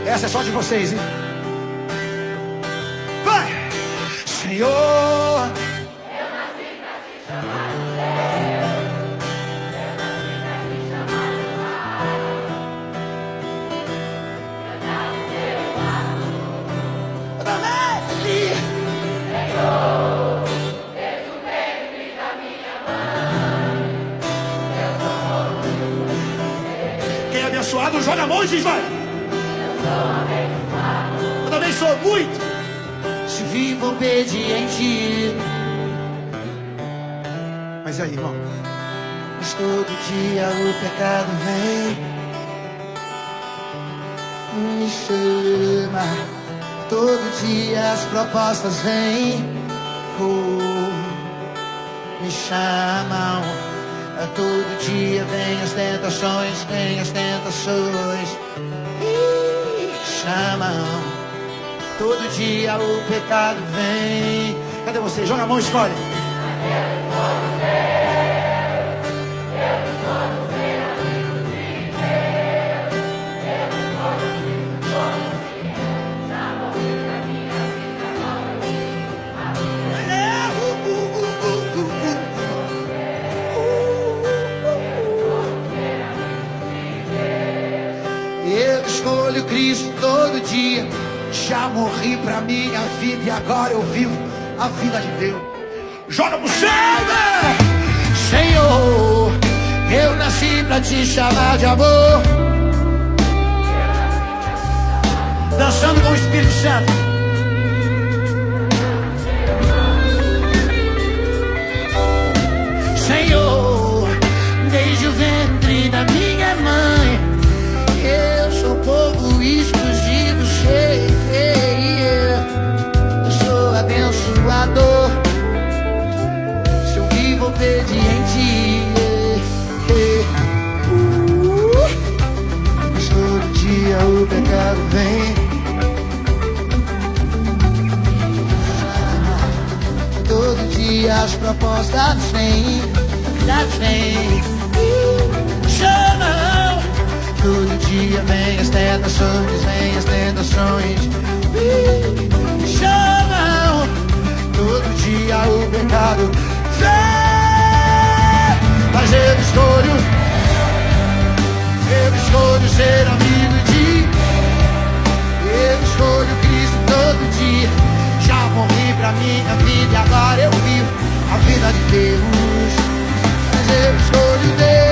Essa é só de vocês, hein? Vai! Senhor, quem é abençoado, joga a mão e diz, vai! Eu também sou muito. Se vivo obediente. Mas e aí, irmão? Mas todo dia o pecado vem, me chama. Todo dia as propostas vêm, me chamam. Todo dia vem as tentações, me chamam. Todo dia o pecado vem. Cadê você? Joga a mão e escolhe. Eu escolho Cristo todo dia. Já morri pra minha vida e agora eu vivo a vida de Deus. Joga pro céu, né? Senhor, eu nasci pra te chamar de amor. Dançando com o Espírito Santo. Senhor, desde o ventre da minha mãe, eu sou povo exclusivo, sei. Eu sou abençoador, se eu vivo obediente. Mas todo dia o pecado vem, todo dia as propostas vêm, chamam. Todo dia vem as tentações, chamam. Todo dia o pecado vem, mas eu escolho ser amigo de. Eu escolho Cristo todo dia. Já morri pra minha vida e agora eu vivo a vida de Deus. Mas eu escolho Deus.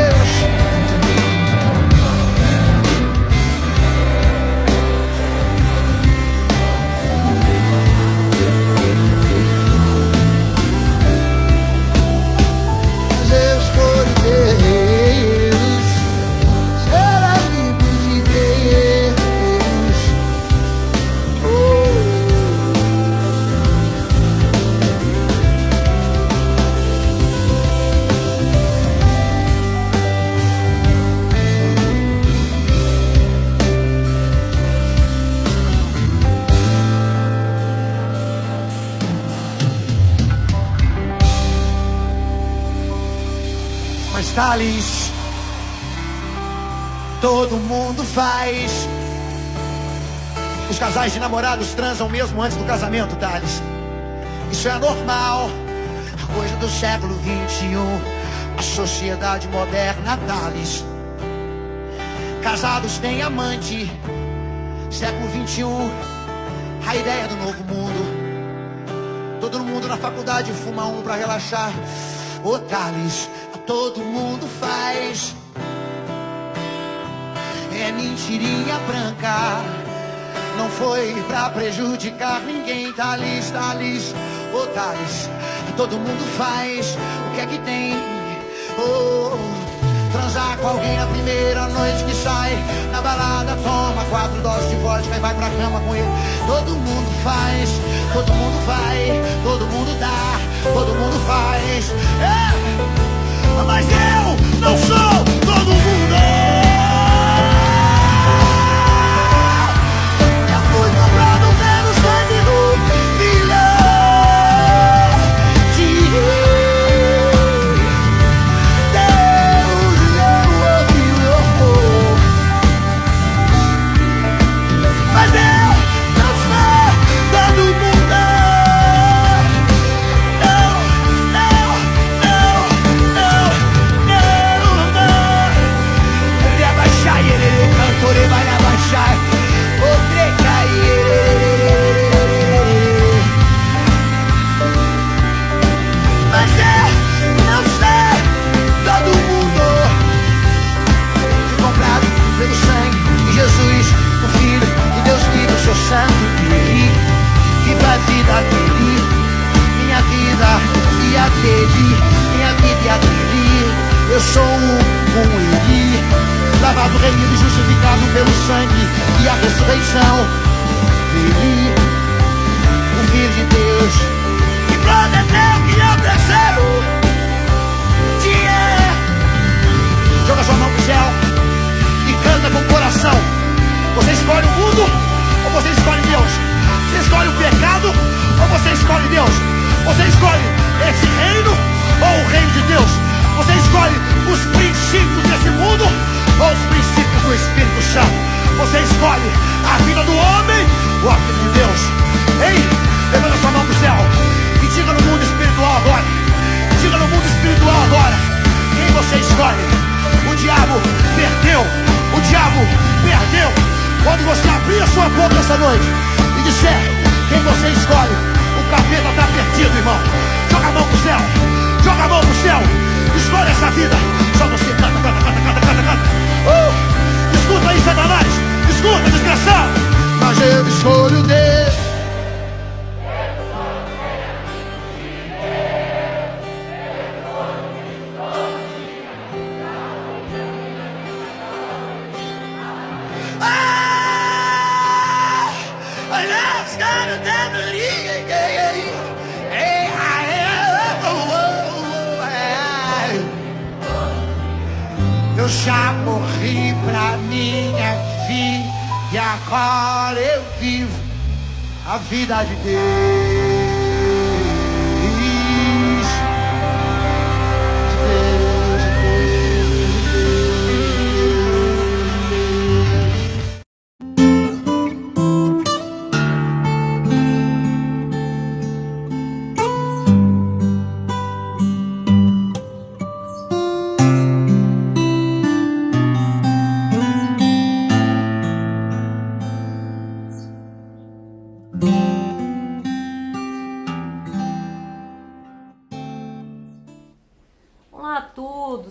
Mas eu escolho Deus. Ser amigo de Deus. Mas Thales, Todo mundo faz. os casais de namorados transam mesmo antes do casamento, Thales. Isso é normal, coisa do século 21, a sociedade moderna, Thales. Casados têm amante, século 21, a ideia do novo mundo. Todo mundo na faculdade fuma um pra relaxar. Ô Thales, todo mundo faz. É mentirinha branca, não foi pra prejudicar ninguém, Thales. Ô Thales, todo mundo faz. O que é que tem? Transar com alguém na primeira noite que sai, na balada toma 4 doses de vodka e vai pra cama com ele. Todo mundo faz, todo mundo vai, todo mundo dá, todo mundo faz. Mas eu não sou todo mundo. Eu fui comprado pelo sangue do Filho de Deus. ressurreição. Ele, o Filho de Deus, que prometeu que eu terceiro dia. Joga sua mão pro céu e canta com o coração. Você escolhe o mundo ou você escolhe Deus? Você escolhe o pecado ou você escolhe Deus? Você escolhe esse reino ou o reino de Deus? Você escolhe os princípios desse mundo ou os princípios do Espírito Santo? Você escolhe a vida do homem ou a vida de Deus? Ei, levanta sua mão pro céu e diga no mundo espiritual agora. Diga no mundo espiritual agora. Quem você escolhe? O diabo perdeu. O diabo perdeu. Quando você abrir a sua boca essa noite e disser quem você escolhe, o capeta está perdido, irmão. Joga a mão pro céu. Joga a mão pro céu. Escolhe essa vida. Só você canta, canta, canta, canta, canta, canta. Escuta aí, Satanás. Escuta, desgraçado. Mas eu escolho Deus. Eu já morri pra minha vida e agora eu vivo a vida de Deus.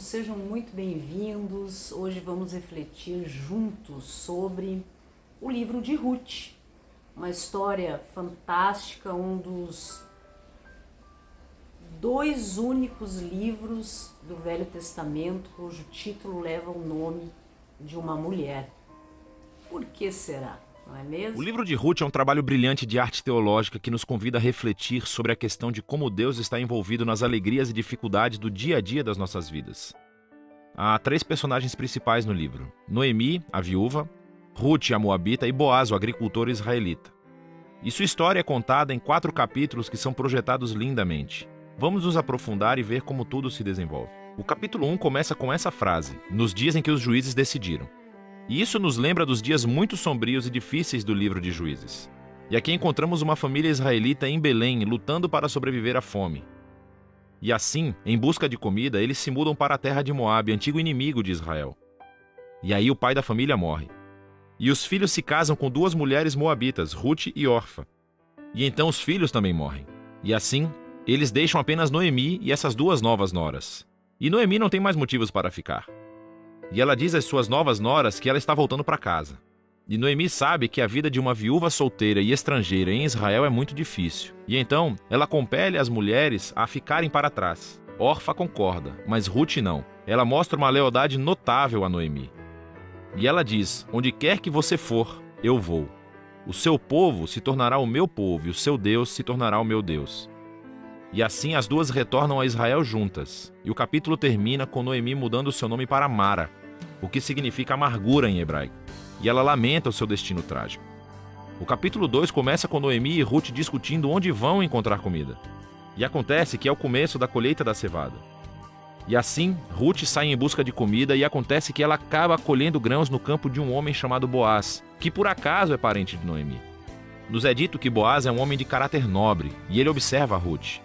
Sejam muito bem-vindos. Hoje vamos refletir juntos sobre o livro de Ruth, uma história fantástica, um dos 2 únicos livros do Velho Testamento cujo título leva o nome de uma mulher. Por que será? Não é mesmo? O livro de Ruth é um trabalho brilhante de arte teológica que nos convida a refletir sobre a questão de como Deus está envolvido nas alegrias e dificuldades do dia a dia das nossas vidas. Há 3 personagens principais no livro: Noemi, a viúva, Ruth, a moabita, e Boaz, o agricultor israelita. E sua história é contada em 4 capítulos que são projetados lindamente. Vamos nos aprofundar e ver como tudo se desenvolve. O capítulo 1 começa com essa frase: nos dias em que os juízes decidiram. E isso nos lembra dos dias muito sombrios e difíceis do livro de Juízes. E aqui encontramos uma família israelita em Belém lutando para sobreviver à fome. E assim, em busca de comida, eles se mudam para a terra de Moabe, antigo inimigo de Israel. E aí o pai da família morre. E os filhos se casam com 2 mulheres moabitas, Ruth e Orfa. E então os filhos também morrem. E assim, eles deixam apenas Noemi e essas 2 novas noras. E Noemi não tem mais motivos para ficar. E ela diz às suas novas noras que ela está voltando para casa. E Noemi sabe que a vida de uma viúva solteira e estrangeira em Israel é muito difícil. E então, ela compele as mulheres a ficarem para trás. Orfa concorda, mas Ruth não. Ela mostra uma lealdade notável a Noemi. E ela diz: onde quer que você for, eu vou. O seu povo se tornará o meu povo e o seu Deus se tornará o meu Deus. E assim as 2 retornam a Israel juntas. E o capítulo termina com Noemi mudando seu nome para Mara, o que significa amargura em hebraico. E ela lamenta o seu destino trágico. O capítulo 2 começa com Noemi e Ruth discutindo onde vão encontrar comida. E acontece que é o começo da colheita da cevada. E assim, Ruth sai em busca de comida e acontece que ela acaba colhendo grãos no campo de um homem chamado Boaz, que por acaso é parente de Noemi. Nos é dito que Boaz é um homem de caráter nobre, e ele observa a Ruth.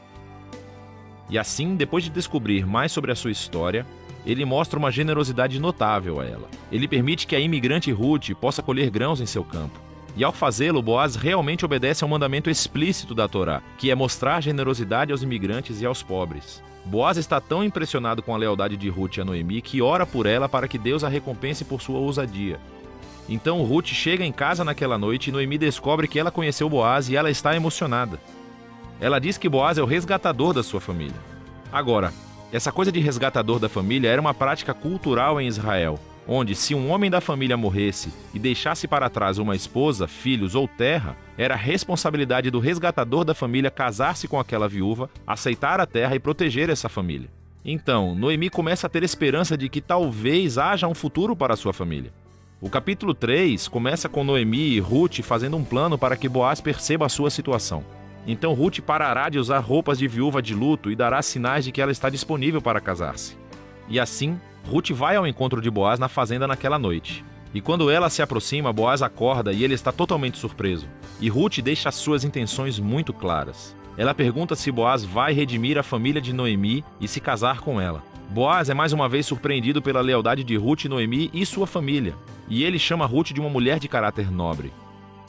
E assim, depois de descobrir mais sobre a sua história, ele mostra uma generosidade notável a ela. Ele permite que a imigrante Ruth possa colher grãos em seu campo. E ao fazê-lo, Boaz realmente obedece ao mandamento explícito da Torá, que é mostrar generosidade aos imigrantes e aos pobres. Boaz está tão impressionado com a lealdade de Ruth a Noemi que ora por ela para que Deus a recompense por sua ousadia. Então Ruth chega em casa naquela noite e Noemi descobre que ela conheceu Boaz e ela está emocionada. Ela diz que Boaz é o resgatador da sua família. Agora, essa coisa de resgatador da família era uma prática cultural em Israel. onde se um homem da família morresse e deixasse para trás uma esposa, filhos ou terra, era responsabilidade do resgatador da família casar-se com aquela viúva, aceitar a terra e proteger essa família. Então, Noemi começa a ter esperança de que talvez haja um futuro para sua família. O capítulo 3 começa com Noemi e Ruth fazendo um plano para que Boaz perceba a sua situação. Então Ruth parará de usar roupas de viúva de luto e dará sinais de que ela está disponível para casar-se. E assim, Ruth vai ao encontro de Boaz na fazenda naquela noite. E quando ela se aproxima, Boaz acorda e ele está totalmente surpreso. E Ruth deixa as suas intenções muito claras. Ela pergunta se Boaz vai redimir a família de Noemi e se casar com ela. Boaz é mais uma vez surpreendido pela lealdade de Ruth, Noemi e sua família. E ele chama Ruth de uma mulher de caráter nobre.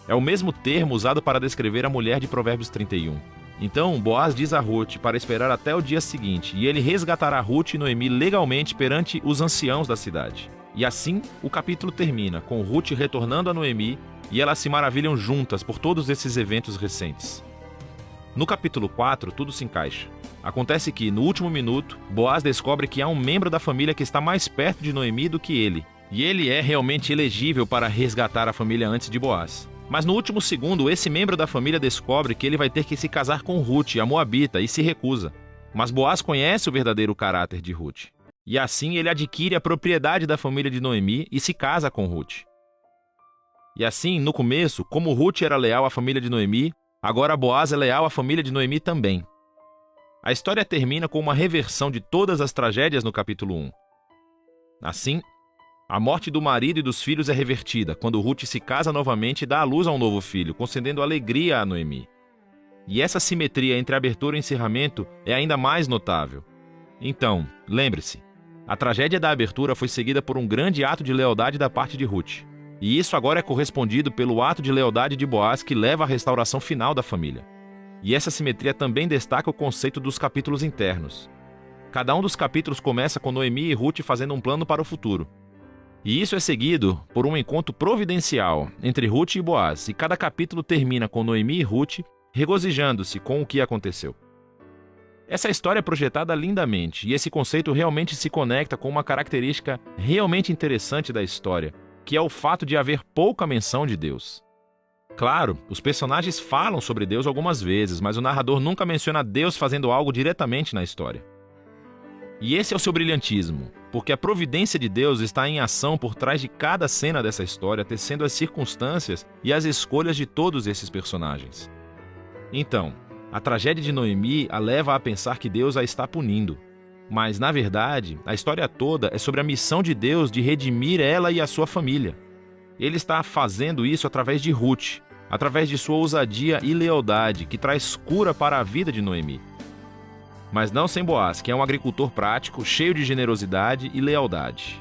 É o mesmo termo usado para descrever a mulher de Provérbios 31. Então, Boaz diz a Ruth para esperar até o dia seguinte, e ele resgatará Ruth e Noemi legalmente perante os anciãos da cidade. E assim, o capítulo termina, com Ruth retornando a Noemi, e elas se maravilham juntas por todos esses eventos recentes. No capítulo 4, tudo se encaixa. Acontece que, no último minuto, Boaz descobre que há um membro da família que está mais perto de Noemi do que ele, e ele é realmente elegível para resgatar a família antes de Boaz. Mas no último segundo, esse membro da família descobre que ele vai ter que se casar com Ruth, a moabita, e se recusa. Mas Boaz conhece o verdadeiro caráter de Ruth. E assim ele adquire a propriedade da família de Noemi e se casa com Ruth. E assim, no começo, como Ruth era leal à família de Noemi, agora Boaz é leal à família de Noemi também. A história termina com uma reversão de todas as tragédias no capítulo 1. Assim, a morte do marido e dos filhos é revertida, quando Ruth se casa novamente e dá à luz a um novo filho, concedendo alegria a Noemi. E essa simetria entre abertura e encerramento é ainda mais notável. Então, lembre-se, a tragédia da abertura foi seguida por um grande ato de lealdade da parte de Ruth. E isso agora é correspondido pelo ato de lealdade de Boaz que leva à restauração final da família. E essa simetria também destaca o conceito dos capítulos internos. Cada um dos capítulos começa com Noemi e Ruth fazendo um plano para o futuro. E isso é seguido por um encontro providencial entre Ruth e Boaz, e cada capítulo termina com Noemi e Ruth regozijando-se com o que aconteceu. Essa história é projetada lindamente, e esse conceito realmente se conecta com uma característica realmente interessante da história, que é o fato de haver pouca menção de Deus. Claro, os personagens falam sobre Deus algumas vezes, mas o narrador nunca menciona Deus fazendo algo diretamente na história. E esse é o seu brilhantismo, porque a providência de Deus está em ação por trás de cada cena dessa história, tecendo as circunstâncias e as escolhas de todos esses personagens. Então, a tragédia de Noemi a leva a pensar que Deus a está punindo. Mas, na verdade, a história toda é sobre a missão de Deus de redimir ela e a sua família. Ele está fazendo isso através de Ruth, através de sua ousadia e lealdade, que traz cura para a vida de Noemi. Mas não sem Boaz, que é um agricultor prático, cheio de generosidade e lealdade.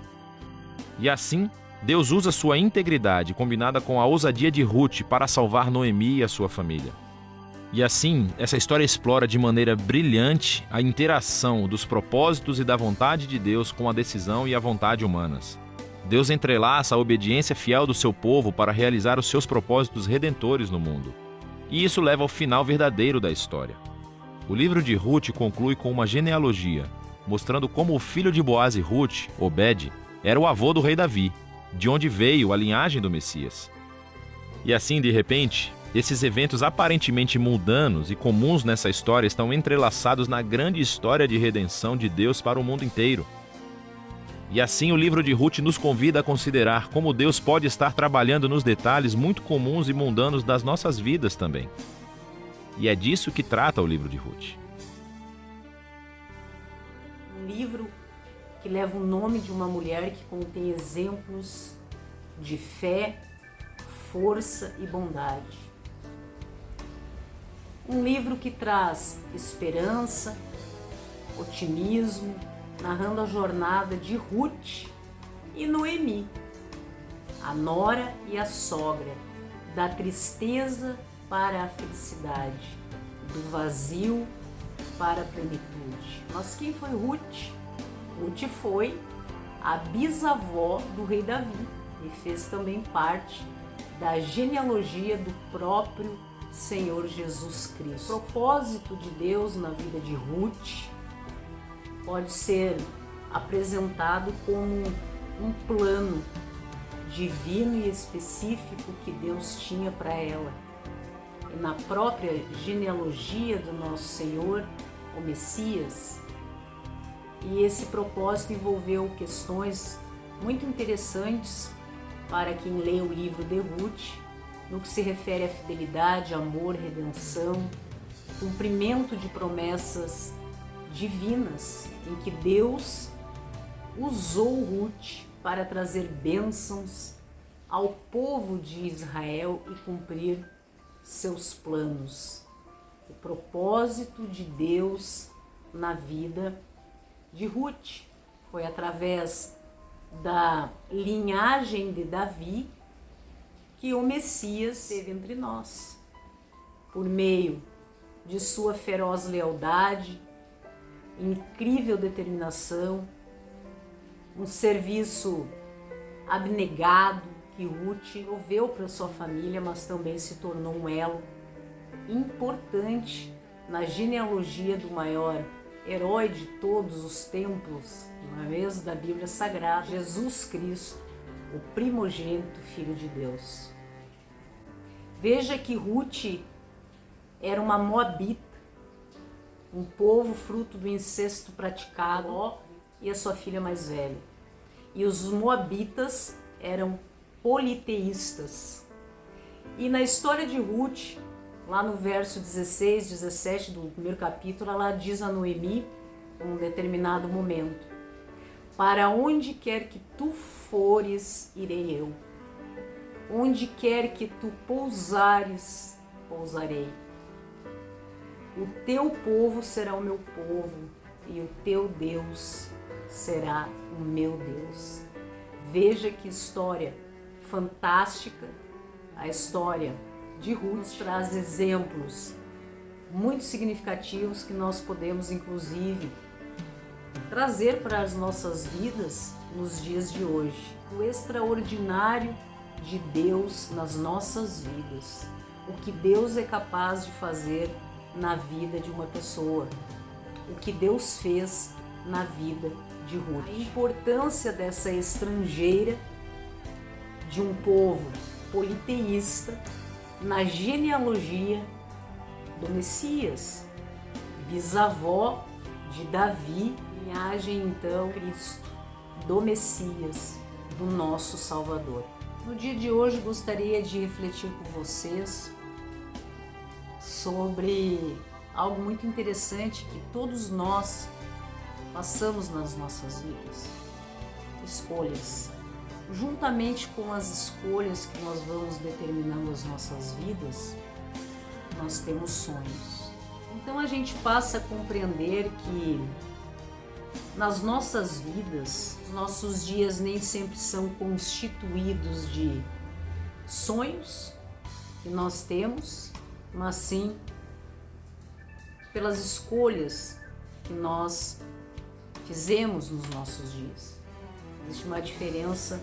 E assim, Deus usa sua integridade combinada com a ousadia de Ruth para salvar Noemi e a sua família. E assim, essa história explora de maneira brilhante a interação dos propósitos e da vontade de Deus com a decisão e a vontade humanas. Deus entrelaça a obediência fiel do seu povo para realizar os seus propósitos redentores no mundo. E isso leva ao final verdadeiro da história. O livro de Ruth conclui com uma genealogia, mostrando como o filho de Boaz e Ruth, Obed, era o avô do rei Davi, de onde veio a linhagem do Messias. E assim, de repente, esses eventos aparentemente mundanos e comuns nessa história estão entrelaçados na grande história de redenção de Deus para o mundo inteiro. E assim o livro de Ruth nos convida a considerar como Deus pode estar trabalhando nos detalhes muito comuns e mundanos das nossas vidas também. E é disso que trata o livro de Ruth. Um livro que leva o nome de uma mulher que contém exemplos de fé, força e bondade. Um livro que traz esperança, otimismo, narrando a jornada de Ruth e Noemi, a nora e a sogra, da tristeza para a felicidade, do vazio para a plenitude. Mas quem foi Ruth? Ruth foi a bisavó do rei Davi e fez também parte da genealogia do próprio Senhor Jesus Cristo. O propósito de Deus na vida de Ruth pode ser apresentado como um plano divino e específico que Deus tinha para ela. E na própria genealogia do nosso Senhor, o Messias, e esse propósito envolveu questões muito interessantes para quem lê o livro de Ruth, no que se refere à fidelidade, amor, redenção, cumprimento de promessas divinas, em que Deus usou Ruth para trazer bênçãos ao povo de Israel e cumprir seus planos. O propósito de Deus na vida de Ruth foi através da linhagem de Davi que o Messias esteve entre nós, por meio de sua feroz lealdade, incrível determinação, um serviço abnegado que Ruth proveu para sua família, mas também se tornou um elo importante na genealogia do maior herói de todos os tempos, não é mesmo, da Bíblia Sagrada, Jesus Cristo, o primogênito Filho de Deus. Veja que Ruth era uma moabita, um povo fruto do incesto praticado, e a sua filha mais velha. E os moabitas eram politeístas. E na história de Ruth, lá no verso 16, 17 do primeiro capítulo, ela diz a Noemi, em um determinado momento: para onde quer que tu fores, irei eu. Onde quer que tu pousares, pousarei. O teu povo será o meu povo, e o teu Deus será o meu Deus. Veja que história fantástica. A história de Ruth nos traz exemplos muito significativos que nós podemos, inclusive, trazer para as nossas vidas nos dias de hoje. O extraordinário de Deus nas nossas vidas. O que Deus é capaz de fazer na vida de uma pessoa. O que Deus fez na vida de Ruth. A importância dessa estrangeira, de um povo politeísta, na genealogia do Messias, bisavó de Davi, linhagem então Cristo, do Messias, do nosso Salvador. No dia de hoje gostaria de refletir com vocês sobre algo muito interessante que todos nós passamos nas nossas vidas: escolhas. Juntamente com as escolhas que nós vamos determinando as nossas vidas, nós temos sonhos. Então a gente passa a compreender que nas nossas vidas, os nossos dias nem sempre são constituídos de sonhos que nós temos, mas sim pelas escolhas que nós fizemos nos nossos dias. Existe uma diferença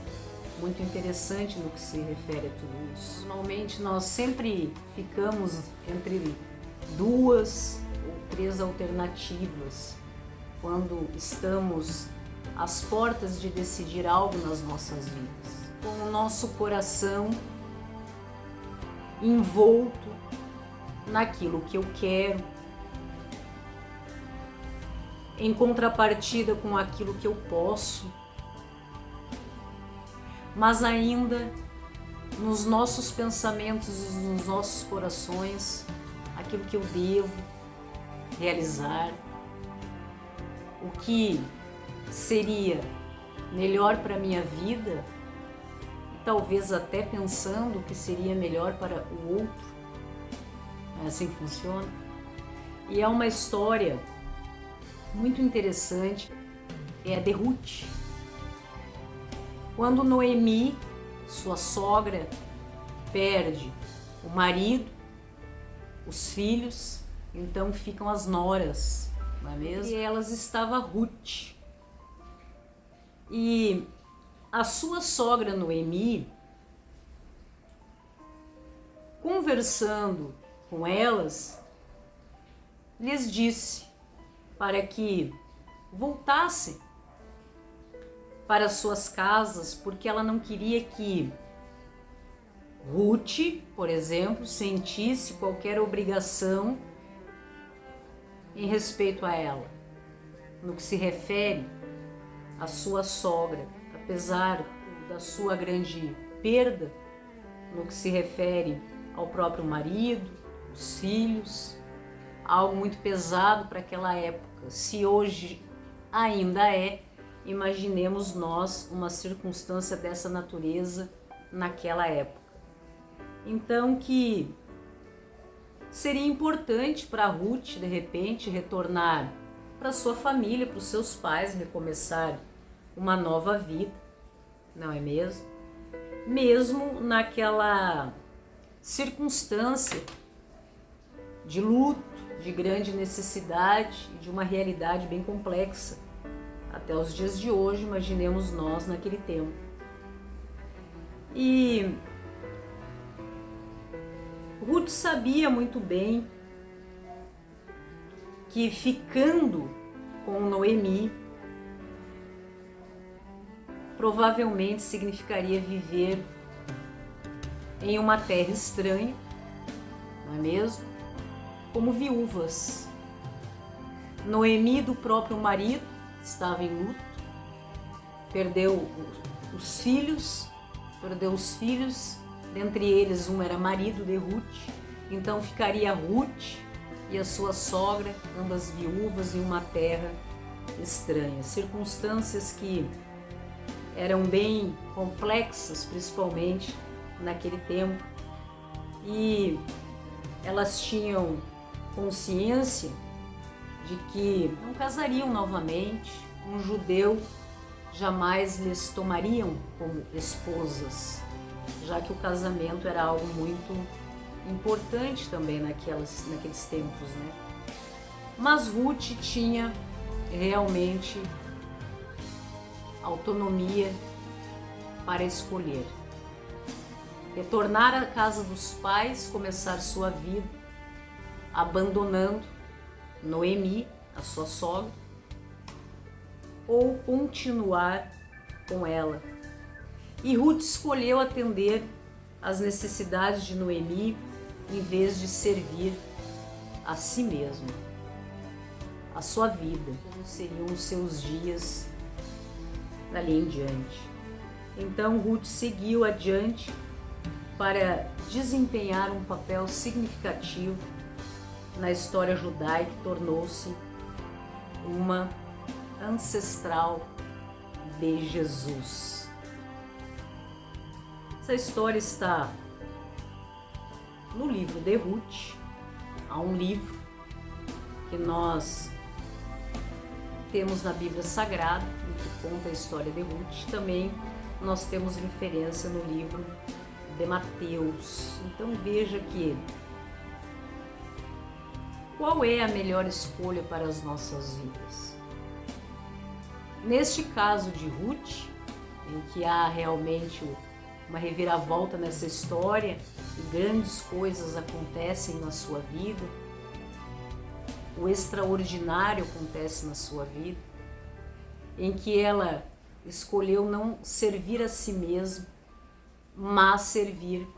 muito interessante no que se refere a tudo isso. Normalmente nós sempre ficamos entre 2 ou 3 alternativas quando estamos às portas de decidir algo nas nossas vidas. Com o nosso coração envolto naquilo que eu quero, em contrapartida com aquilo que eu posso, mas ainda nos nossos pensamentos e nos nossos corações, aquilo que eu devo realizar, o que seria melhor para a minha vida, e talvez até pensando o que seria melhor para o outro. É assim que funciona. E é uma história muito interessante, é a de Ruth. Quando Noemi, sua sogra, perde o marido, os filhos, então ficam as noras, não é mesmo? E elas estava Ruth. E a sua sogra Noemi, conversando com elas, lhes disse para que voltassem para suas casas porque ela não queria que Ruth, por exemplo, sentisse qualquer obrigação em respeito a ela. No que se refere à sua sogra, apesar da sua grande perda, no que se refere ao próprio marido, os filhos, algo muito pesado para aquela época. Se hoje ainda é, imaginemos nós uma circunstância dessa natureza naquela época. Então que seria importante para Ruth, de repente, retornar para sua família, para os seus pais, recomeçar uma nova vida, não é mesmo? Mesmo naquela circunstância de luto, de grande necessidade e de uma realidade bem complexa. Até os dias de hoje, imaginemos nós naquele tempo. E Ruth sabia muito bem que ficando com Noemi provavelmente significaria viver em uma terra estranha, não é mesmo? Como viúvas. Noemi, do próprio marido, estava em luto, perdeu os filhos, dentre eles um era marido de Ruth, então ficaria Ruth e a sua sogra, ambas viúvas em uma terra estranha. Circunstâncias que eram bem complexas, principalmente naquele tempo, e elas tinham consciência de que não casariam novamente, um judeu jamais lhes tomariam como esposas, já que o casamento era algo muito importante também naqueles tempos, né? Mas Ruth tinha realmente autonomia para escolher. Retornar à casa dos pais, começar sua vida, abandonando Noemi, a sua sogra, ou continuar com ela. E Ruth escolheu atender às necessidades de Noemi em vez de servir a si mesma, a sua vida, como seriam os seus dias dali em diante. Então Ruth seguiu adiante para desempenhar um papel significativo na história judaica, tornou-se uma ancestral de Jesus. Essa história está no livro de Ruth. Há um livro que nós temos na Bíblia Sagrada, que conta a história de Ruth. Também nós temos referência no livro de Mateus. Então veja que qual é a melhor escolha para as nossas vidas? Neste caso de Ruth, em que há realmente uma reviravolta nessa história e grandes coisas acontecem na sua vida, o extraordinário acontece na sua vida, em que ela escolheu não servir a si mesma, mas servir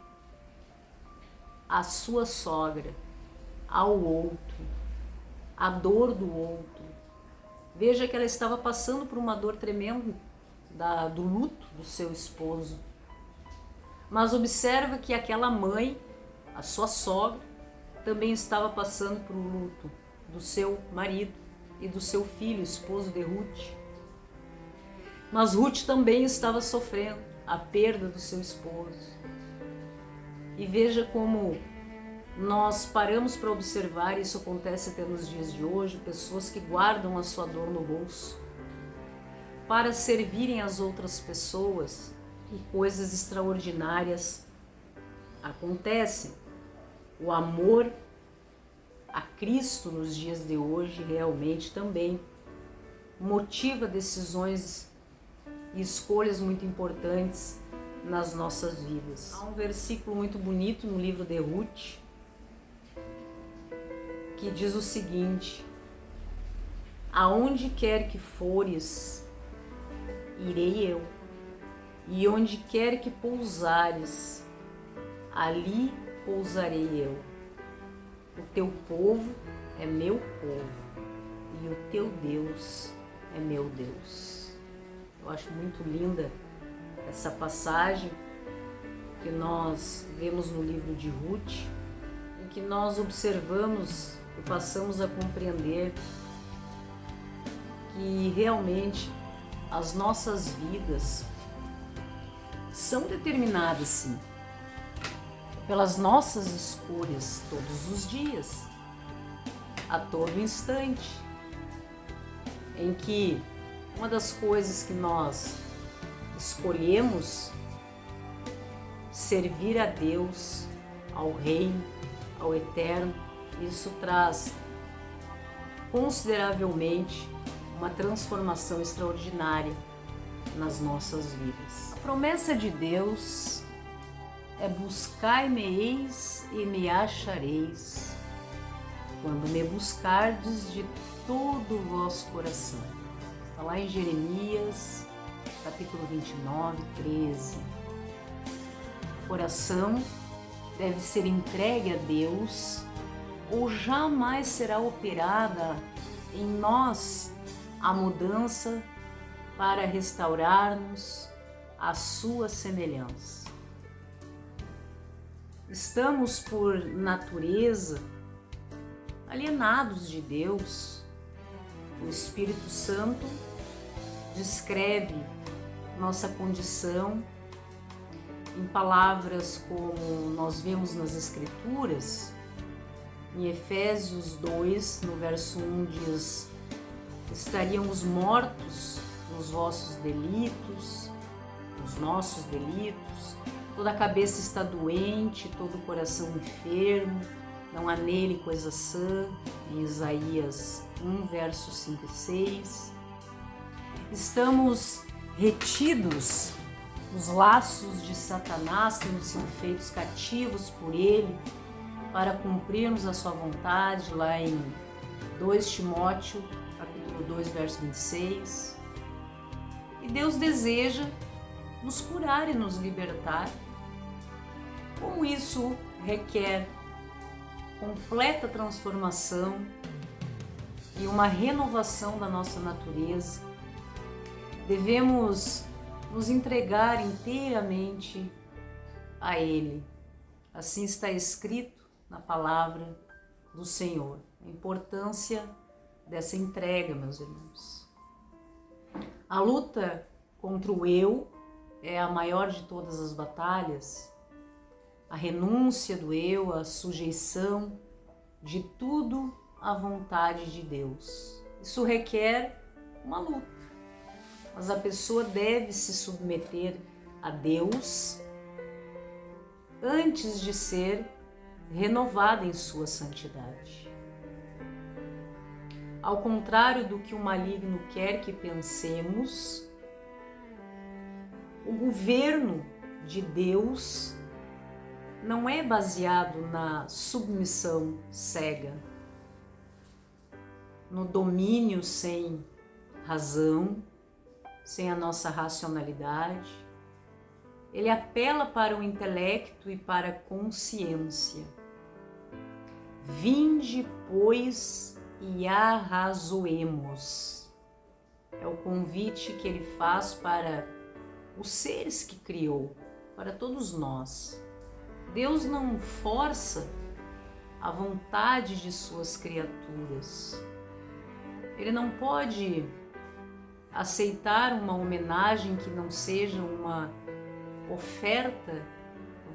a sua sogra, ao outro, a dor do outro. Veja que ela estava passando por uma dor tremenda do luto do seu esposo. Mas observa que aquela mãe, a sua sogra, também estava passando por um luto do seu marido e do seu filho, esposo de Ruth. Mas Ruth também estava sofrendo a perda do seu esposo. E veja como nós paramos para observar, isso acontece até nos dias de hoje, pessoas que guardam a sua dor no bolso para servirem as outras pessoas, e coisas extraordinárias acontecem. O amor a Cristo nos dias de hoje realmente também motiva decisões e escolhas muito importantes nas nossas vidas. Há um versículo muito bonito no livro de Ruth que diz o seguinte: aonde quer que fores irei eu. E onde quer que pousares, ali pousarei eu. O teu povo é meu povo, e o teu Deus é meu Deus. Eu acho muito linda essa passagem que nós vemos no livro de Ruth, em que nós observamos e passamos a compreender que realmente as nossas vidas são determinadas, sim, pelas nossas escolhas todos os dias, a todo instante, em que uma das coisas que nós escolhemos servir a Deus, ao Reino, ao Eterno, isso traz consideravelmente uma transformação extraordinária nas nossas vidas. A promessa de Deus é: buscai-me-eis e me achareis, quando me buscardes de todo o vosso coração. Está lá em Jeremias, capítulo 29, 13. O coração deve ser entregue a Deus, ou jamais será operada em nós a mudança para restaurarmos a sua semelhança. Estamos, por natureza, alienados de Deus. O Espírito Santo descreve nossa condição em palavras como nós vemos nas Escrituras. Em Efésios 2, no verso 1, diz: estaríamos mortos nos vossos delitos, nos nossos delitos, toda a cabeça está doente, todo o coração enfermo, não há nele coisa sã, em Isaías 1, versos 5 e 6. Estamos retidos nos laços de Satanás, temos sido feitos cativos por ele, para cumprirmos a sua vontade, lá em 2 Timóteo, capítulo 2, verso 26. E Deus deseja nos curar e nos libertar. Como isso requer completa transformação e uma renovação da nossa natureza, devemos nos entregar inteiramente a Ele. Assim está escrito na palavra do Senhor. A importância dessa entrega, meus irmãos. A luta contra o eu é a maior de todas as batalhas. A renúncia do eu, a sujeição de tudo à vontade de Deus. Isso requer uma luta, mas a pessoa deve se submeter a Deus antes de ser renovada em sua santidade. Ao contrário do que o maligno quer que pensemos, o governo de Deus não é baseado na submissão cega, no domínio sem razão, sem a nossa racionalidade. Ele apela para o intelecto e para a consciência. Vinde, pois, e arrazoemos. É o convite que ele faz para os seres que criou, para todos nós. Deus não força a vontade de suas criaturas. Ele não pode aceitar uma homenagem que não seja uma oferta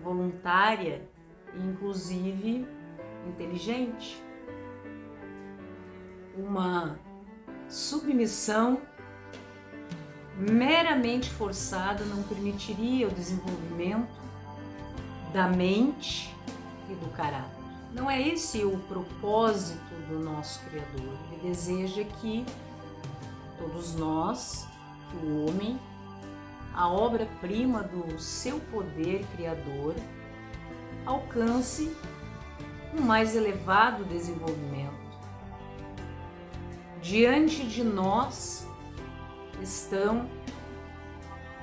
voluntária e inclusive inteligente. Uma submissão meramente forçada não permitiria o desenvolvimento da mente e do caráter. Não é esse o propósito do nosso Criador. Ele deseja que todos nós, que o homem, a obra-prima do seu poder criador, alcance um mais elevado desenvolvimento. Diante de nós estão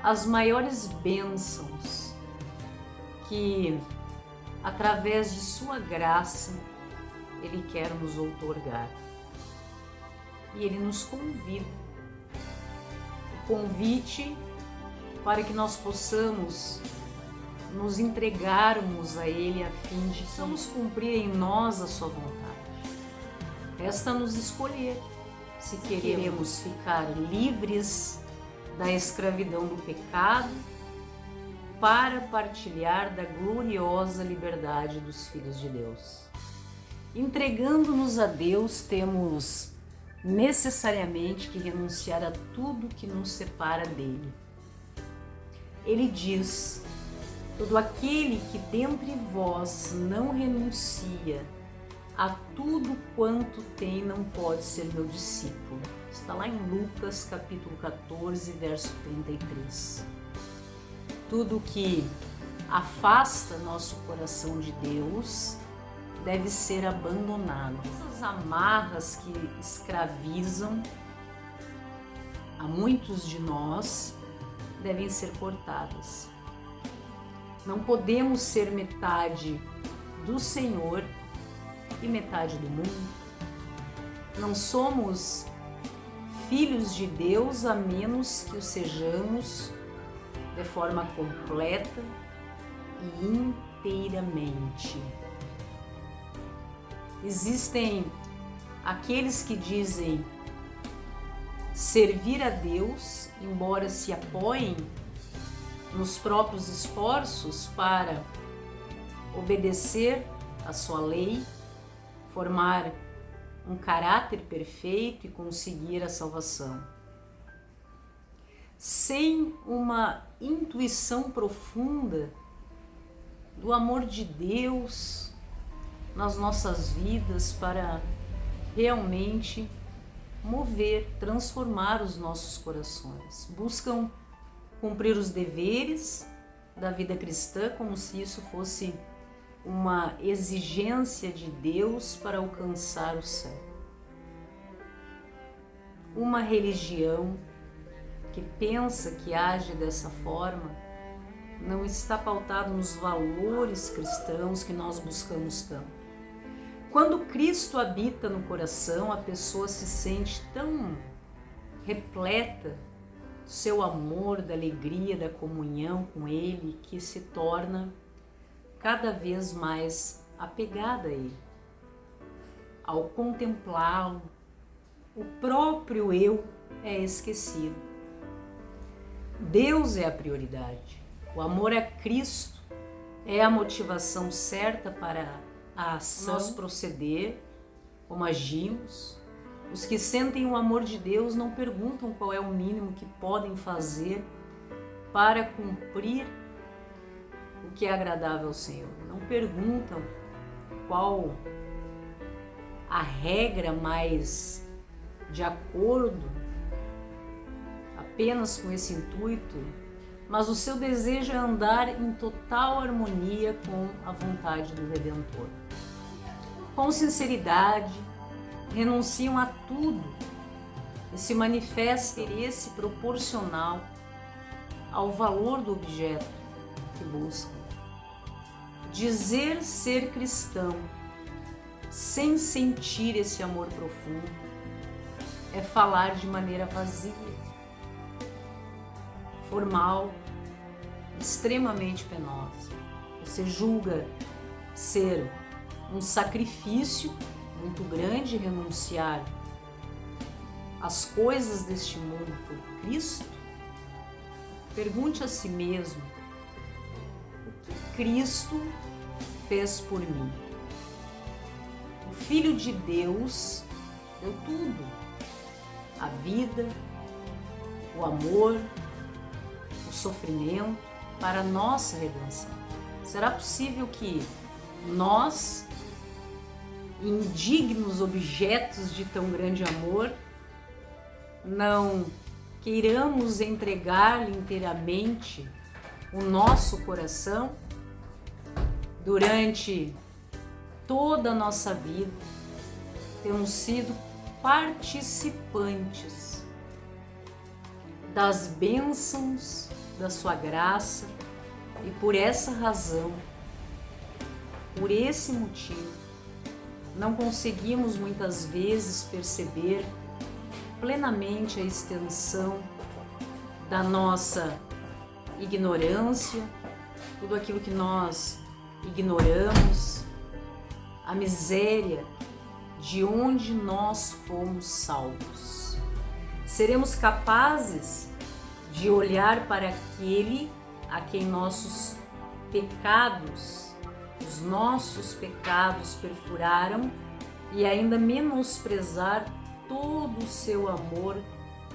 as maiores bênçãos que, através de sua graça, Ele quer nos outorgar. E Ele nos convida. O convite para que nós possamos nos entregarmos a Ele a fim de possamos cumprir em nós a sua vontade. Resta-nos escolher se queremos ficar livres da escravidão do pecado para partilhar da gloriosa liberdade dos filhos de Deus. Entregando-nos a Deus, temos necessariamente que renunciar a tudo que nos separa dele. Ele diz: todo aquele que dentre vós não renuncia a tudo quanto tem não pode ser meu discípulo. Está lá em Lucas capítulo 14, verso 33. Tudo que afasta nosso coração de Deus deve ser abandonado. Essas amarras que escravizam a muitos de nós devem ser cortadas. Não podemos ser metade do Senhor e metade do mundo. Não somos filhos de Deus a menos que o sejamos de forma completa e inteiramente. Existem aqueles que dizem servir a Deus, embora se apoiem nos próprios esforços para obedecer à sua lei, formar um caráter perfeito e conseguir a salvação. Sem uma intuição profunda do amor de Deus nas nossas vidas para realmente mover, transformar os nossos corações. Buscam cumprir os deveres da vida cristã como se isso fosse uma exigência de Deus para alcançar o céu. Uma religião que pensa que age dessa forma não está pautado nos valores cristãos que nós buscamos tanto. Quando Cristo habita no coração, a pessoa se sente tão repleta do seu amor, da alegria, da comunhão com Ele, que se torna cada vez mais apegada a Ele. Ao contemplá-lo, o próprio eu é esquecido. Deus é a prioridade. O amor a Cristo é a motivação certa para a ação, nós proceder como agimos. Os que sentem o amor de Deus não perguntam qual é o mínimo que podem fazer para cumprir o que é agradável ao Senhor. Não perguntam qual a regra mais de acordo apenas com esse intuito, mas o seu desejo é andar em total harmonia com a vontade do Redentor. Com sinceridade, renunciam a tudo e se manifesta interesse proporcional ao valor do objeto que buscam. Dizer ser cristão sem sentir esse amor profundo é falar de maneira vazia, formal, extremamente penosa. Você julga ser um sacrifício muito grande renunciar às coisas deste mundo por Cristo? Pergunte a si mesmo: o que Cristo fez por mim? O Filho de Deus deu tudo: a vida, o amor, o sofrimento para a nossa redenção. Será possível que nós, indignos objetos de tão grande amor, não queiramos entregar-lhe inteiramente o nosso coração? Durante toda a nossa vida, temos sido participantes das bênçãos da sua graça e por essa razão, por esse motivo, não conseguimos muitas vezes perceber plenamente a extensão da nossa ignorância, tudo aquilo que nós ignoramos, a miséria de onde nós fomos salvos. Seremos capazes de olhar para aquele a quem nossos pecados, os nossos pecados perfuraram e ainda menosprezar todo o seu amor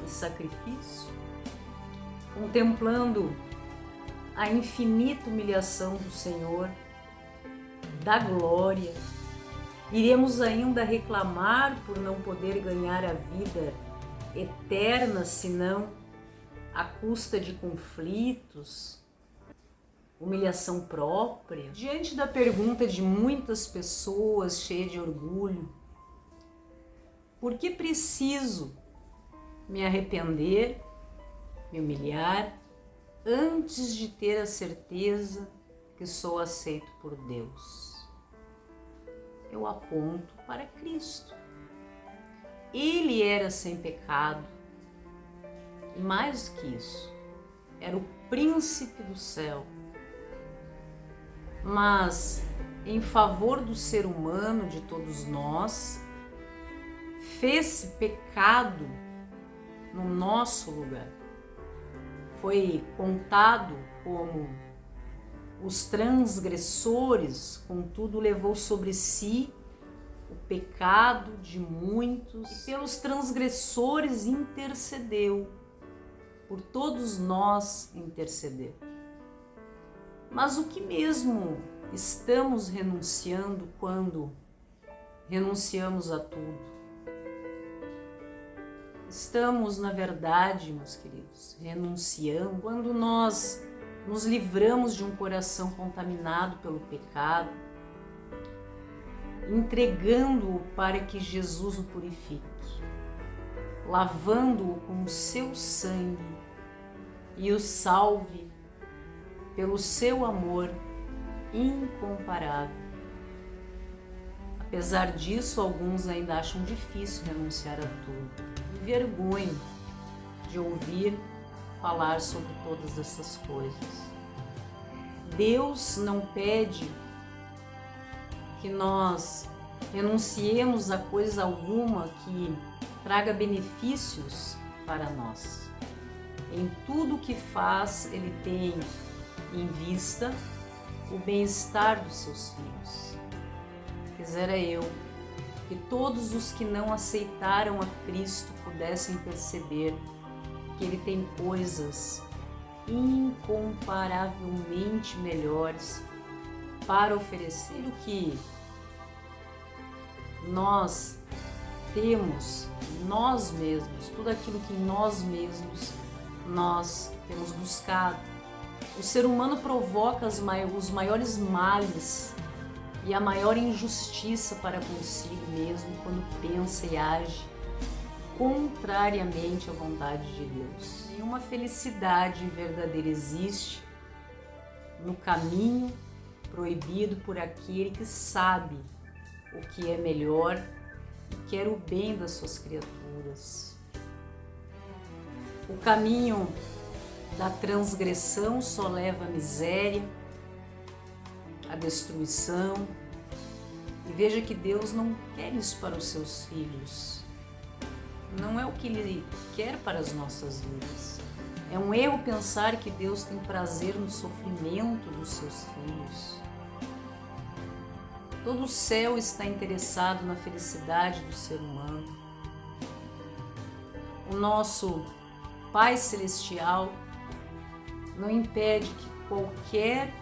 e sacrifício? Contemplando a infinita humilhação do Senhor, da glória, iremos ainda reclamar por não poder ganhar a vida eterna, senão à custa de conflitos, humilhação própria? Diante da pergunta de muitas pessoas cheias de orgulho, por que preciso me arrepender, me humilhar, antes de ter a certeza que sou aceito por Deus? Eu aponto para Cristo. Ele era sem pecado e, mais do que isso, era o príncipe do céu. Mas, em favor do ser humano, de todos nós, fez pecado no nosso lugar. Foi contado como os transgressores, contudo levou sobre si o pecado de muitos e pelos transgressores intercedeu, por todos nós intercedeu. Mas o que mesmo estamos renunciando quando renunciamos a tudo? Estamos, na verdade, meus queridos, renunciando quando nós nos livramos de um coração contaminado pelo pecado, entregando-o para que Jesus o purifique, lavando-o com o seu sangue e o salve pelo seu amor incomparável. Apesar disso, alguns ainda acham difícil renunciar a tudo. Me vergonho de ouvir falar sobre todas essas coisas. Deus não pede que nós renunciemos a coisa alguma que traga benefícios para nós. Em tudo que faz, Ele tem em vista o bem-estar dos seus filhos. Quisera eu que todos os que não aceitaram a Cristo pudessem perceber que Ele tem coisas incomparavelmente melhores para oferecer. O que nós temos, nós mesmos, tudo aquilo que nós mesmos nós temos buscado. O ser humano provoca os maiores males e a maior injustiça para consigo mesmo quando pensa e age contrariamente à vontade de Deus. Nenhuma felicidade verdadeira existe no caminho proibido por aquele que sabe o que é melhor e quer o bem das suas criaturas. O caminho da transgressão só leva à miséria, à destruição. E veja que Deus não quer isso para os seus filhos. Não é o que Ele quer para as nossas vidas. É um erro pensar que Deus tem prazer no sofrimento dos seus filhos. Todo o céu está interessado na felicidade do ser humano. O nosso Pai Celestial não impede que qualquer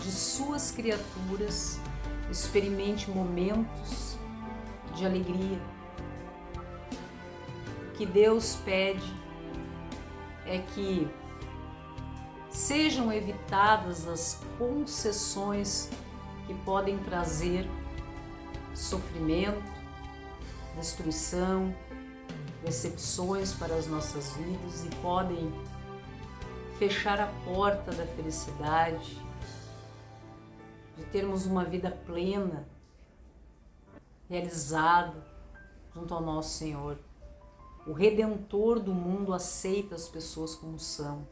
de suas criaturas experimente momentos de alegria. O que Deus pede é que sejam evitadas as concessões que podem trazer sofrimento, destruição, decepções para as nossas vidas e podem fechar a porta da felicidade, de termos uma vida plena, realizada junto ao nosso Senhor. O Redentor do mundo aceita as pessoas como são,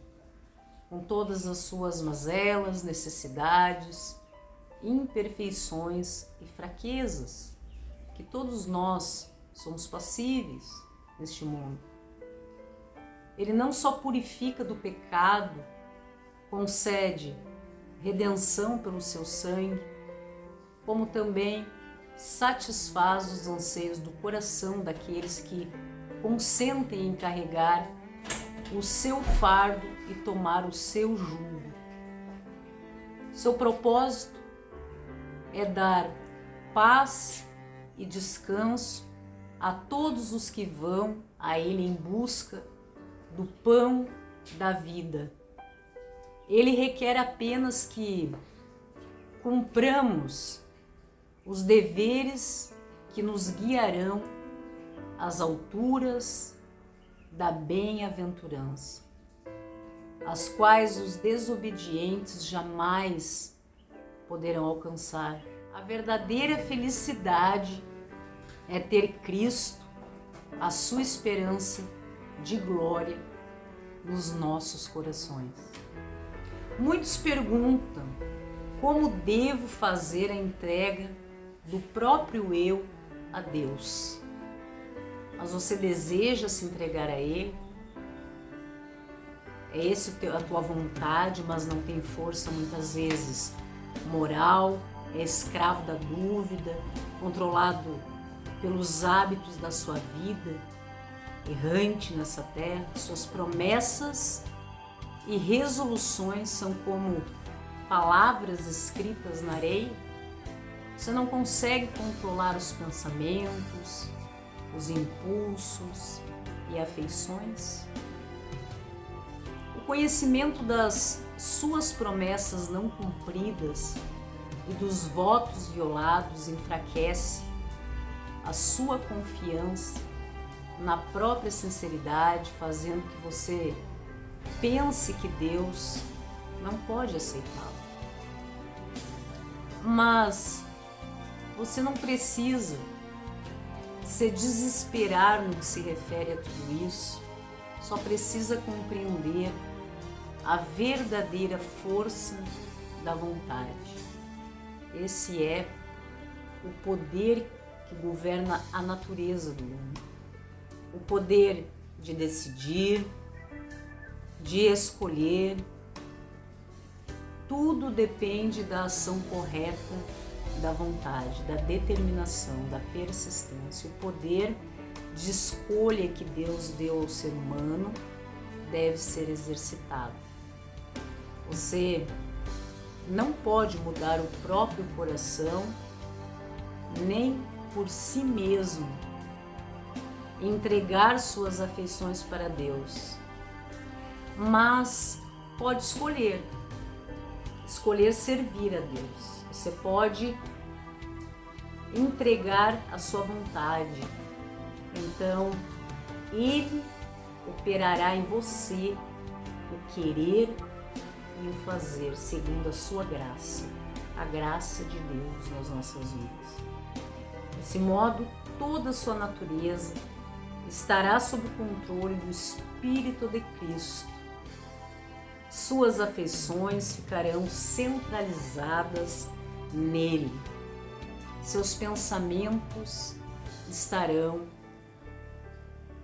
com todas as suas mazelas, necessidades, imperfeições e fraquezas, que todos nós somos passíveis neste mundo. Ele não só purifica do pecado, concede redenção pelo seu sangue, como também satisfaz os anseios do coração daqueles que consentem em carregar o seu fardo e tomar o seu jugo. Seu propósito é dar paz e descanso a todos os que vão a Ele em busca do pão da vida. Ele requer apenas que cumpramos os deveres que nos guiarão às alturas da bem-aventurança, as quais os desobedientes jamais poderão alcançar. A verdadeira felicidade é ter Cristo, a sua esperança de glória nos nossos corações. Muitos perguntam como devo fazer a entrega do próprio eu a Deus. Mas você deseja se entregar a Ele? É esse a tua vontade, mas não tem força muitas vezes moral, é escravo da dúvida, controlado pelos hábitos da sua vida, errante nessa terra. Suas promessas e resoluções são como palavras escritas na areia. Você não consegue controlar os pensamentos, os impulsos e afeições. O conhecimento das suas promessas não cumpridas e dos votos violados enfraquece a sua confiança na própria sinceridade, fazendo que você pense que Deus não pode aceitá-lo. Mas você não precisa se desesperar no que se refere a tudo isso, só precisa compreender a verdadeira força da vontade. Esse é o poder que governa a natureza do mundo. O poder de decidir, de escolher. Tudo depende da ação correta da vontade, da determinação, da persistência. O poder de escolha que Deus deu ao ser humano deve ser exercitado. Você não pode mudar o próprio coração, nem por si mesmo entregar suas afeições para Deus, mas pode escolher servir a Deus. Você pode entregar a sua vontade, então Ele operará em você o querer e o fazer segundo a sua graça, a graça de Deus nas nossas vidas. Desse modo, toda a sua natureza estará sob o controle do Espírito de Cristo. Suas afeições ficarão centralizadas nele. Seus pensamentos estarão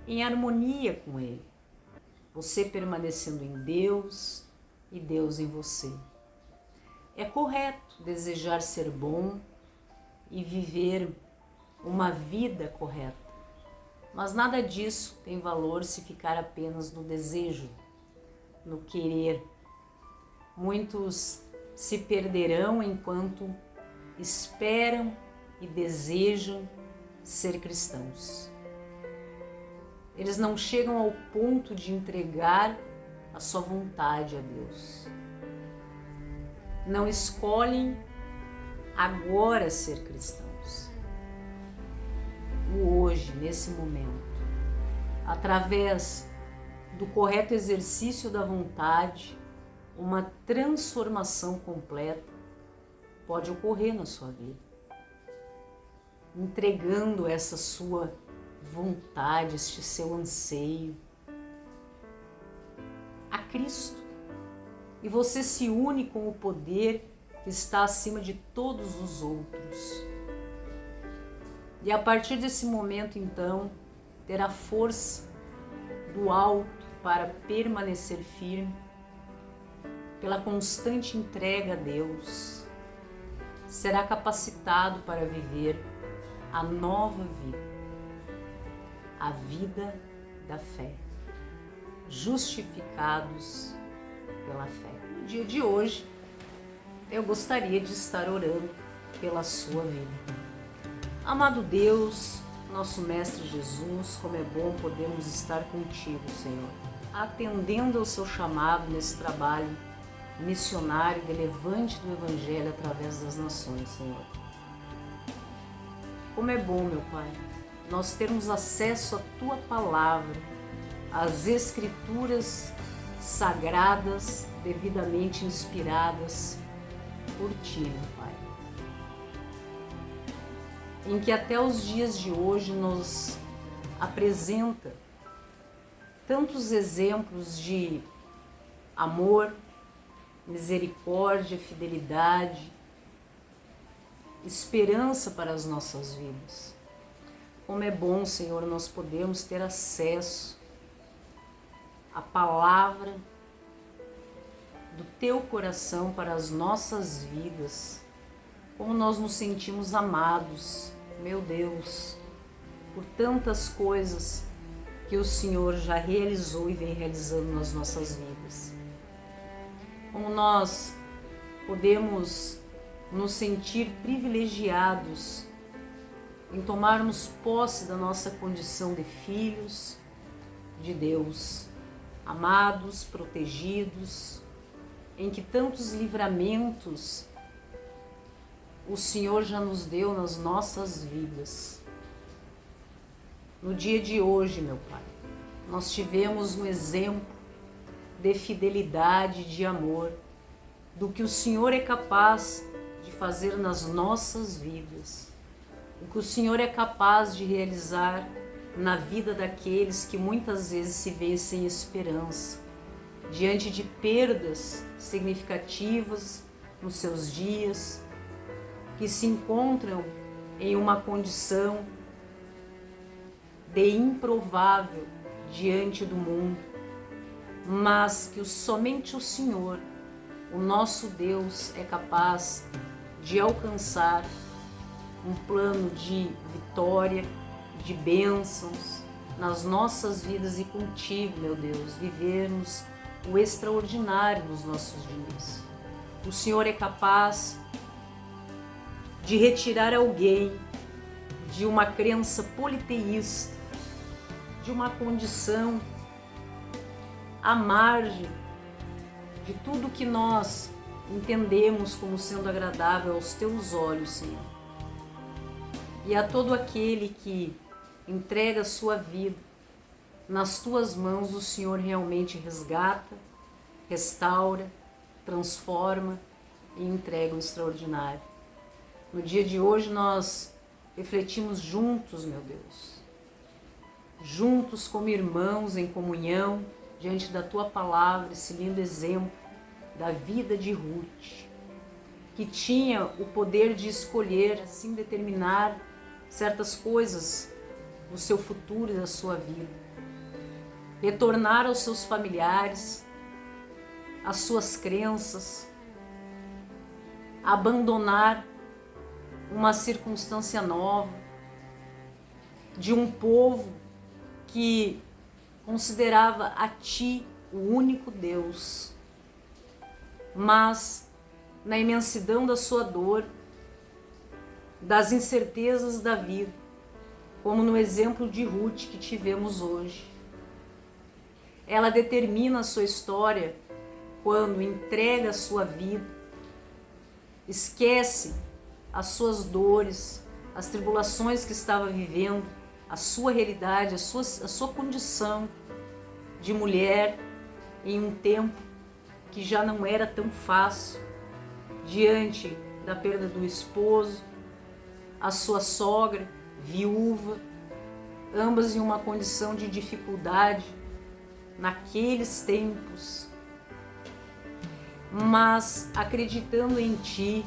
em harmonia com ele. Você permanecendo em Deus e Deus em você. É correto desejar ser bom e viver uma vida correta, mas nada disso tem valor se ficar apenas no desejo, no querer. Muitos se perderão enquanto esperam e desejam ser cristãos. Eles não chegam ao ponto de entregar a sua vontade a Deus. Não escolhem agora ser cristãos. O hoje, nesse momento, através do correto exercício da vontade, uma transformação completa pode ocorrer na sua vida. Entregando essa sua vontade, este seu anseio a Cristo. E você se une com o poder que está acima de todos os outros. E a partir desse momento, então, terá força do alto para permanecer firme, pela constante entrega a Deus. Será capacitado para viver a nova vida, a vida da fé, justificados pela fé. No dia de hoje, eu gostaria de estar orando pela sua vida. Amado Deus, nosso Mestre Jesus, como é bom podermos estar contigo, Senhor, atendendo ao seu chamado nesse trabalho missionário de levante do Evangelho através das nações, Senhor. Como é bom, meu Pai, nós termos acesso à Tua Palavra, às Escrituras sagradas, devidamente inspiradas por Ti, meu Pai. Em que até os dias de hoje nos apresenta tantos exemplos de amor, misericórdia, fidelidade, esperança para as nossas vidas. Como é bom, Senhor, nós podemos ter acesso à palavra do Teu coração para as nossas vidas. Como nós nos sentimos amados, meu Deus, por tantas coisas que o Senhor já realizou e vem realizando nas nossas vidas. Como nós podemos nos sentir privilegiados em tomarmos posse da nossa condição de filhos de Deus, amados, protegidos, em que tantos livramentos o Senhor já nos deu nas nossas vidas. No dia de hoje, meu Pai, nós tivemos um exemplo de fidelidade, de amor, do que o Senhor é capaz de fazer nas nossas vidas, o que o Senhor é capaz de realizar na vida daqueles que muitas vezes se veem sem esperança, diante de perdas significativas nos seus dias, que se encontram em uma condição de improvável diante do mundo, mas que somente o Senhor, o nosso Deus, é capaz de alcançar um plano de vitória, de bênçãos nas nossas vidas e contigo, meu Deus, vivermos o extraordinário nos nossos dias. O Senhor é capaz de retirar alguém de uma crença politeísta, de uma condição à margem de tudo que nós entendemos como sendo agradável aos Teus olhos, Senhor. E a todo aquele que entrega a sua vida nas Tuas mãos, o Senhor realmente resgata, restaura, transforma e entrega o extraordinário. No dia de hoje nós refletimos juntos, meu Deus, juntos como irmãos em comunhão, diante da Tua Palavra, esse lindo exemplo da vida de Ruth, que tinha o poder de escolher, assim, determinar certas coisas do seu futuro e da sua vida, retornar aos seus familiares, às suas crenças, abandonar uma circunstância nova, de um povo que considerava a Ti o único Deus, mas na imensidão da sua dor, das incertezas da vida, como no exemplo de Ruth que tivemos hoje, ela determina a sua história quando entrega a sua vida, esquece as suas dores, as tribulações que estava vivendo, a sua realidade, a sua condição de mulher em um tempo que já não era tão fácil, diante da perda do esposo, a sua sogra, viúva, ambas em uma condição de dificuldade naqueles tempos. Mas acreditando em ti,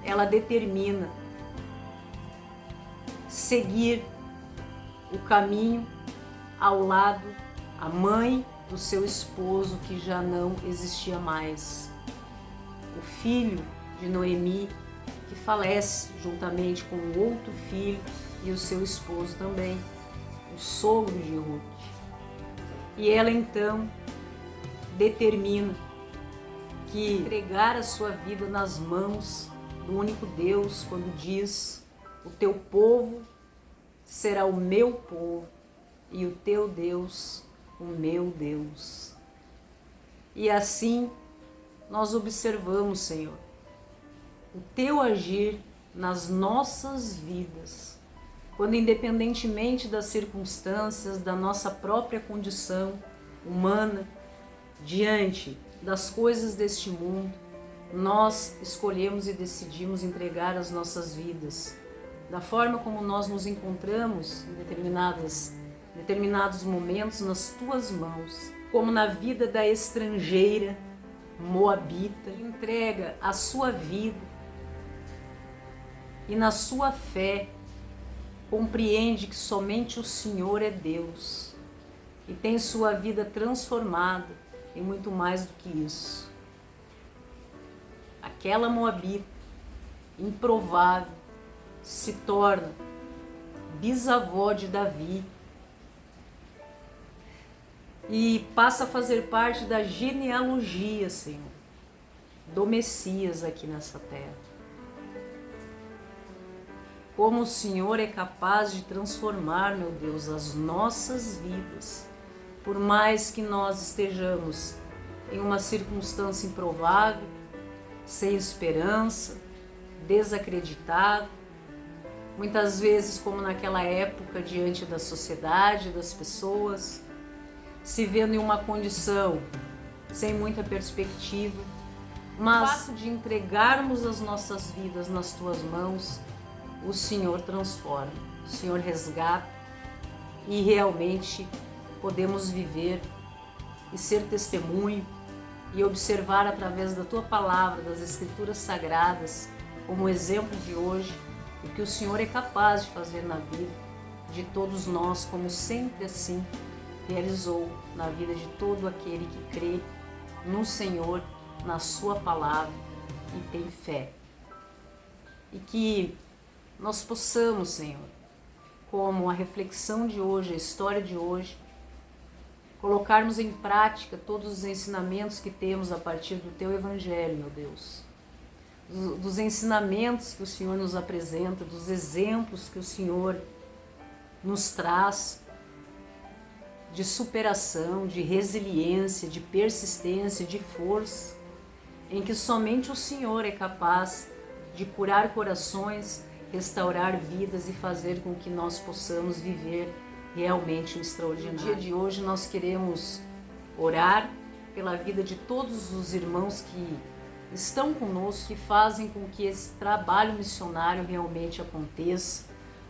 ela determina seguir o caminho ao lado, a mãe do seu esposo que já não existia mais. O filho de Noemi, que falece juntamente com o outro filho e o seu esposo também, o sogro de Ruth. E ela então determina que entregar a sua vida nas mãos do único Deus, quando diz: o teu povo será o meu povo e o teu Deus o meu Deus. E assim nós observamos, Senhor, o teu agir nas nossas vidas, quando independentemente das circunstâncias, da nossa própria condição humana, diante das coisas deste mundo, nós escolhemos e decidimos entregar as nossas vidas, da forma como nós nos encontramos em determinados momentos nas tuas mãos, como na vida da estrangeira moabita, que entrega a sua vida e na sua fé compreende que somente o Senhor é Deus e tem sua vida transformada em muito mais do que isso. Aquela moabita improvável se torna bisavó de Davi e passa a fazer parte da genealogia, Senhor, do Messias aqui nessa terra. Como o Senhor é capaz de transformar, meu Deus, as nossas vidas, por mais que nós estejamos em uma circunstância improvável, sem esperança, desacreditado, muitas vezes como naquela época diante da sociedade, das pessoas, se vendo em uma condição sem muita perspectiva, mas o fato de entregarmos as nossas vidas nas tuas mãos, o Senhor transforma, o Senhor resgata e realmente podemos viver e ser testemunho e observar através da tua palavra, das Escrituras Sagradas, como exemplo de hoje, o que o Senhor é capaz de fazer na vida de todos nós, como sempre assim realizou na vida de todo aquele que crê no Senhor, na sua palavra e tem fé. E que nós possamos, Senhor, como a reflexão de hoje, a história de hoje, colocarmos em prática todos os ensinamentos que temos a partir do teu Evangelho, meu Deus. Dos ensinamentos que o Senhor nos apresenta, dos exemplos que o Senhor nos traz, de superação, de resiliência, de persistência, de força, em que somente o Senhor é capaz de curar corações, restaurar vidas e fazer com que nós possamos viver realmente o extraordinário. No dia de hoje nós queremos orar pela vida de todos os irmãos que estão conosco, que fazem com que esse trabalho missionário realmente aconteça,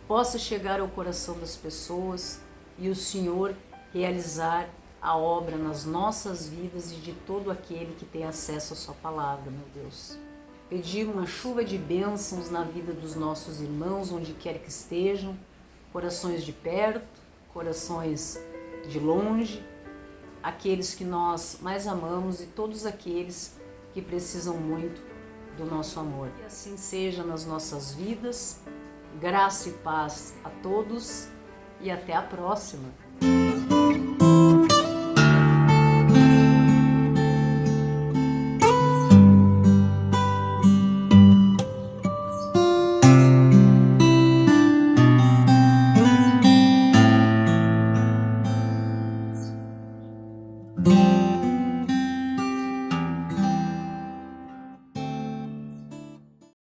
possa chegar ao coração das pessoas e o Senhor realizar a obra nas nossas vidas e de todo aquele que tem acesso à sua palavra, meu Deus. Pedir uma chuva de bênçãos na vida dos nossos irmãos, onde quer que estejam, corações de perto, corações de longe, aqueles que nós mais amamos e todos aqueles que precisam muito do nosso amor. Que assim seja nas nossas vidas, graça e paz a todos e até a próxima.